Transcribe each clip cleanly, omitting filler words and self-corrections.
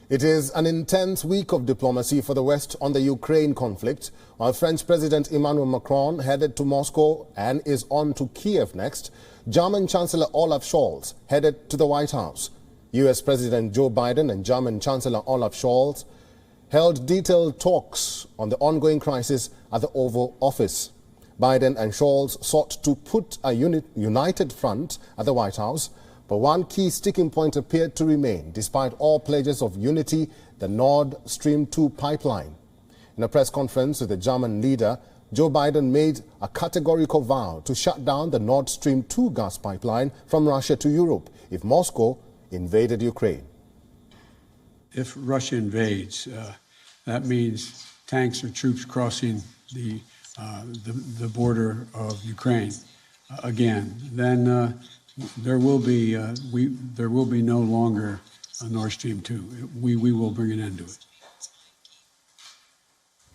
It is an intense week of diplomacy for the West on the Ukraine conflict, while French President Emmanuel Macron headed to Moscow and is on to Kyiv next. German Chancellor Olaf Scholz headed to the White House. US President Joe Biden and German Chancellor Olaf Scholz held detailed talks on the ongoing crisis at the Oval Office. Biden and Scholz sought to put a united front at the White House, but one key sticking point appeared to remain, despite all pledges of unity: the Nord Stream 2 pipeline. In a press conference with the German leader, Joe Biden made a categorical vow to shut down the Nord Stream 2 gas pipeline from Russia to Europe if Moscow invaded Ukraine. If Russia invades, that means tanks or troops crossing the border of Ukraine again. Then there will be no longer a Nord Stream 2. We will bring an end to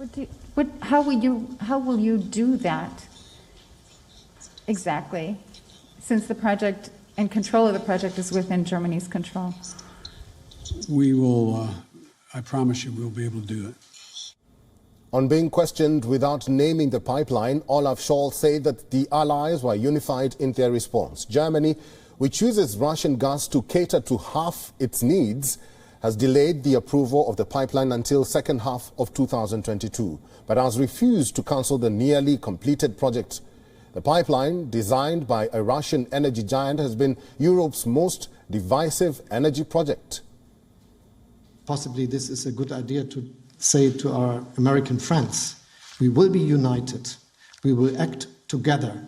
it. How will you do that exactly, since the project and control of the project is within Germany's control? We will, I promise you, we'll be able to do it. On being questioned without naming the pipeline, Olaf Scholz said that the Allies were unified in their response. Germany, which uses Russian gas to cater to half its needs, has delayed the approval of the pipeline until second half of 2022, but has refused to cancel the nearly completed project. The pipeline, designed by a Russian energy giant, has been Europe's most divisive energy project. Possibly this is a good idea to say to our American friends: we will be united, we will act together,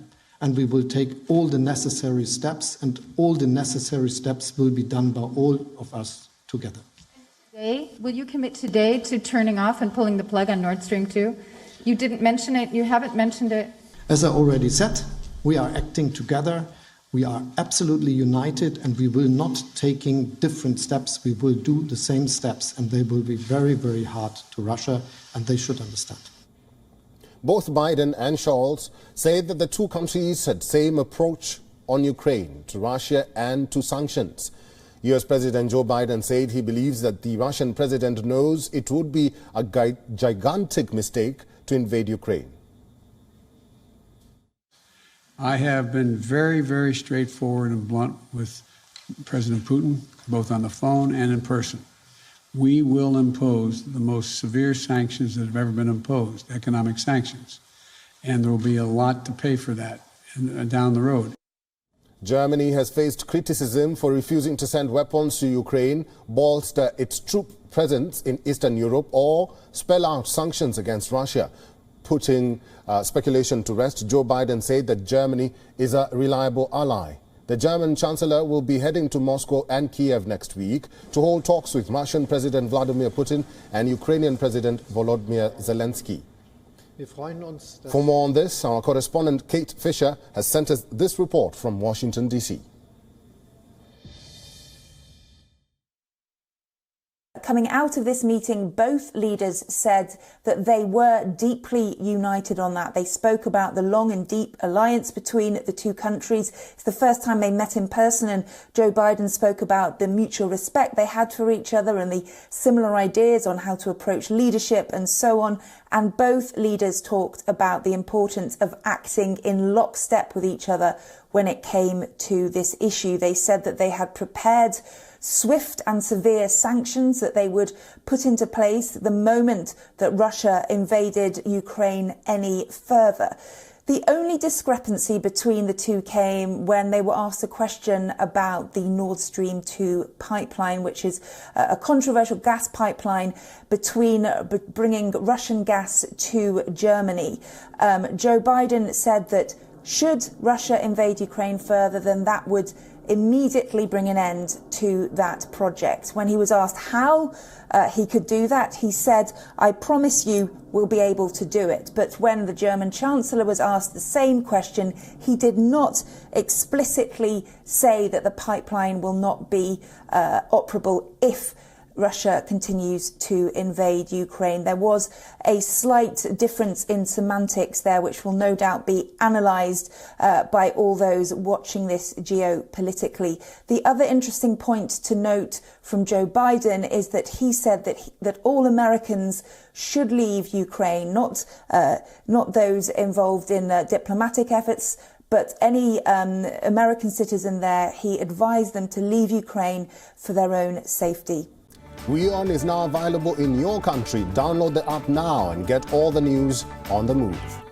and we will take all the necessary steps, and all the necessary steps will be done by all of us together. Today, will you commit today to turning off and pulling the plug on Nord Stream 2? You didn't mention it, you haven't mentioned it. As I already said, we are acting together. We are absolutely united, and we will not taking different steps. We will do the same steps, and they will be very, very hard to Russia, and they should understand. Both Biden and Scholz said that the two countries had same approach on Ukraine, to Russia and to sanctions. US President Joe Biden said he believes that the Russian president knows it would be a gigantic mistake to invade Ukraine. I have been very, very straightforward and blunt with President Putin, both on the phone and in person. We will impose the most severe sanctions that have ever been imposed, economic sanctions. And there will be a lot to pay for that down the road. Germany has faced criticism for refusing to send weapons to Ukraine, bolster its troop presence in Eastern Europe, or spell out sanctions against Russia. Putting speculation to rest, Joe Biden said that Germany is a reliable ally. The German Chancellor will be heading to Moscow and Kyiv next week to hold talks with Russian President Vladimir Putin and Ukrainian President Volodymyr Zelensky. For more on this, our correspondent Kate Fisher has sent us this report from Washington, D.C. Coming out of this meeting, both leaders said that they were deeply united on that. They spoke about the long and deep alliance between the two countries. It's the first time they met in person, and Joe Biden spoke about the mutual respect they had for each other and the similar ideas on how to approach leadership and so on. And both leaders talked about the importance of acting in lockstep with each other when it came to this issue. They said that they had prepared swift and severe sanctions that they would put into place the moment that Russia invaded Ukraine any further. The only discrepancy between the two came when they were asked a question about the Nord Stream 2 pipeline, which is a controversial gas pipeline between bringing Russian gas to Germany. Joe Biden said that should Russia invade Ukraine further, then that would immediately bring an end to that project. When he was asked how he could do that, he said, "I promise you we'll be able to do it." But when the German Chancellor was asked the same question, he did not explicitly say that the pipeline will not be operable if Russia continues to invade Ukraine. There was a slight difference in semantics there, which will no doubt be analysed by all those watching this geopolitically. The other interesting point to note from Joe Biden is that he said that all Americans should leave Ukraine, not those involved in diplomatic efforts, but any American citizen there. He advised them to leave Ukraine for their own safety. WION is now available in your country. Download the app now and get all the news on the move.